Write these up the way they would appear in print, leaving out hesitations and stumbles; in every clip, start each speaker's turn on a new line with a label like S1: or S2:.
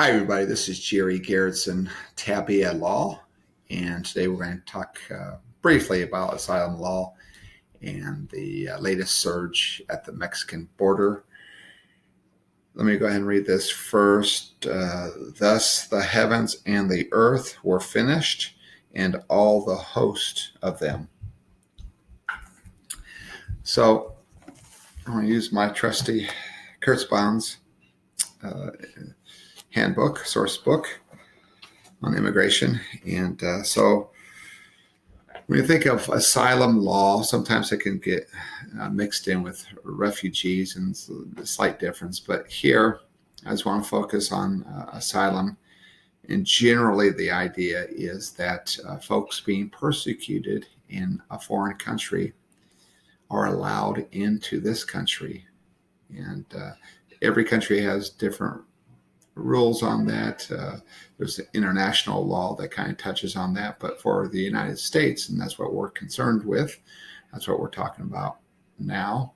S1: Hi, everybody. This is Jerry Garrettson, Tabia Law, and today we're going to talk briefly about asylum law and the latest surge at the Mexican border. Let me go ahead and read this first. Thus the heavens and the earth were finished, and all the host of them. So I'm going to use my trusty Kurzban's handbook, source book on immigration. And so when you think of asylum law, sometimes it can get mixed in with refugees, and it's a slight difference. But here, I just want to focus on asylum. And generally, the idea is that folks being persecuted in a foreign country are allowed into this country. And every country has different rules on that. There's the international law that kind of touches on that, but for the United States, and that's what we're concerned with, that's what we're talking about now.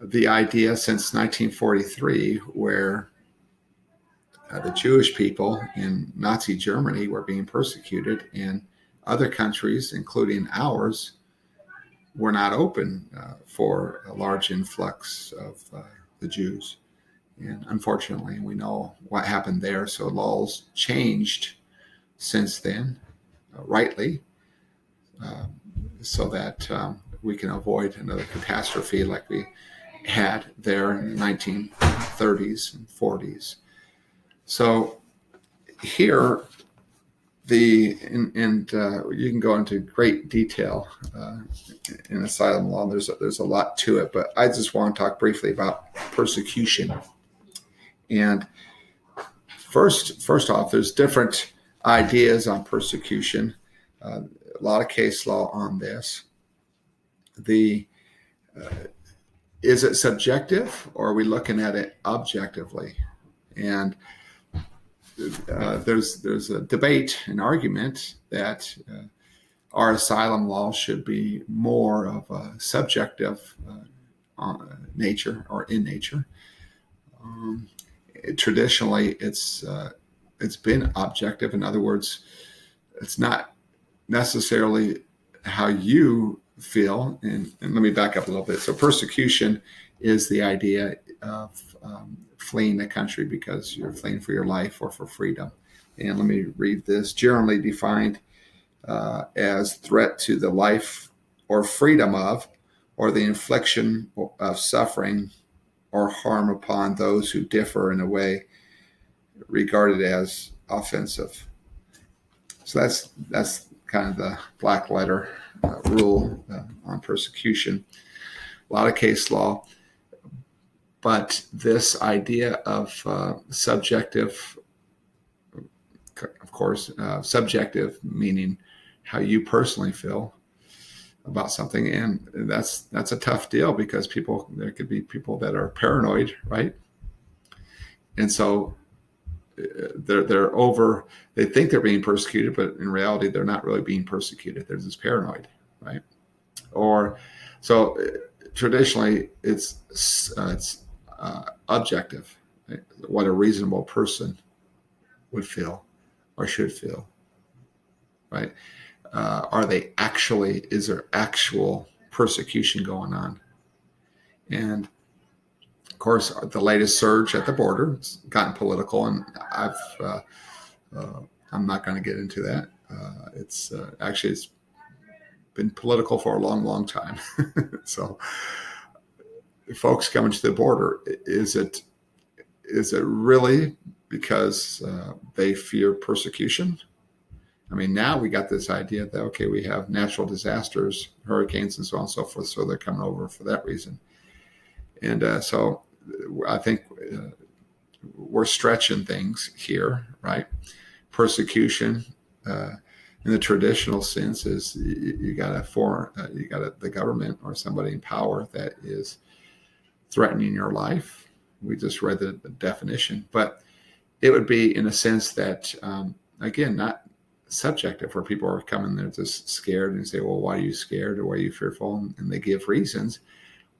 S1: The idea since 1943, where the Jewish people in Nazi Germany were being persecuted, and other countries, including ours, were not open for a large influx of the Jews. And unfortunately, we know what happened there. So laws changed since then, rightly, so that we can avoid another catastrophe like we had there in the 1930s and 40s. So here, you can go into great detail in asylum law. There's a lot to it, but I just want to talk briefly about persecution. And first off, there's different ideas on persecution. A lot of case law on this. Is it subjective, or are we looking at it objectively? And there's a debate, an argument that our asylum law should be more of a subjective nature or in nature. Traditionally, it's been objective. In other words, it's not necessarily how you feel. And let me back up a little bit. So persecution is the idea of fleeing a country because you're fleeing for your life or for freedom. And let me read this. Generally defined as threat to the life or freedom of, or the infliction of suffering or harm upon those who differ in a way regarded as offensive. So that's kind of the black letter rule on persecution. A lot of case law, but this idea of subjective, of course, subjective meaning how you personally feel about something, and that's a tough deal because there could be people that are paranoid, right? And so they think they're being persecuted, but in reality they're not really being persecuted. They're just paranoid, right? Or so traditionally it's objective, right? What a reasonable person would feel or should feel, right? Is there actual persecution going on? And of course, the latest surge at the border, it's gotten political, and I'm not going to get into that. It's been political for a long, long time. So folks coming to the border, is it really because they fear persecution? I mean, now we got this idea that, okay, we have natural disasters, hurricanes, and so on and so forth, so they're coming over for that reason. And so I think we're stretching things here, right? Persecution, in the traditional sense, is you got the government or somebody in power that is threatening your life. We just read the definition, but it would be in a sense that, again, not subjective, where people are coming there just scared and say, well, why are you scared, or why are you fearful? And they give reasons.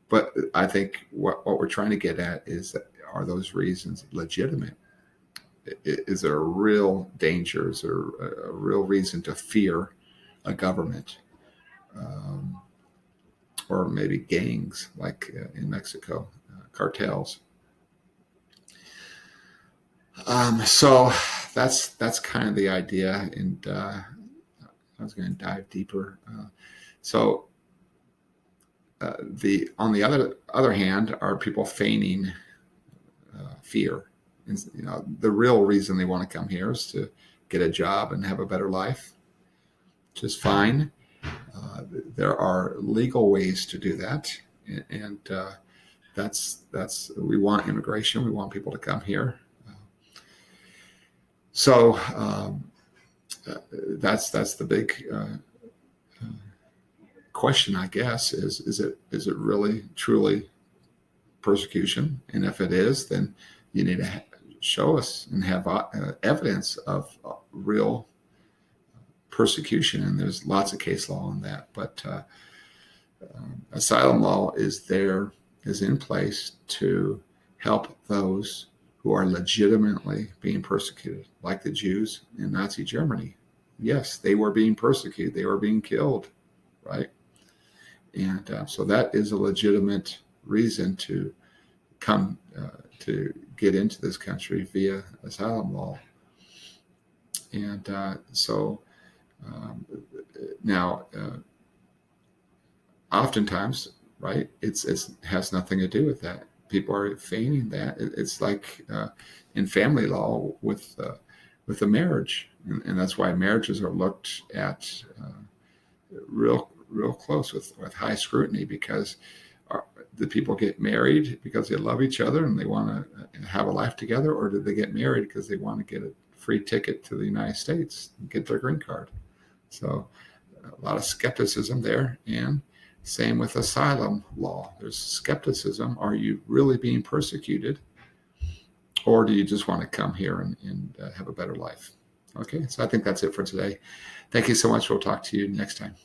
S1: But I think what we're trying to get at is that, are those reasons legitimate? is there a real danger? Is there a real reason to fear a government? Or maybe gangs like in Mexico, cartels. So that's kind of the idea, and I was going to dive deeper. So the on the other hand are people feigning fear. And, the real reason they want to come here is to get a job and have a better life, which is fine. There are legal ways to do that, and that's we want immigration. We want people to come here. So that's the big question, I guess. Is it really truly persecution? And if it is, then you need to show us and have evidence of real persecution. And there's lots of case law on that. But asylum law is in place to help those who are legitimately being persecuted, like the Jews in Nazi Germany. Yes, they were being persecuted. They were being killed, right? And so that is a legitimate reason to come to get into this country via asylum law. And now, oftentimes, right, it has nothing to do with that. People are feigning that. It's like in family law with a marriage, and that's why marriages are looked at real close with high scrutiny, because the people get married because they love each other and they want to have a life together, or do they get married because they want to get a free ticket to the United States and get their green card? So a lot of skepticism there, and same with asylum law. There's skepticism. Are you really being persecuted, or do you just want to come here and have a better life? Okay, so I think that's it for today. Thank you so much. We'll talk to you next time.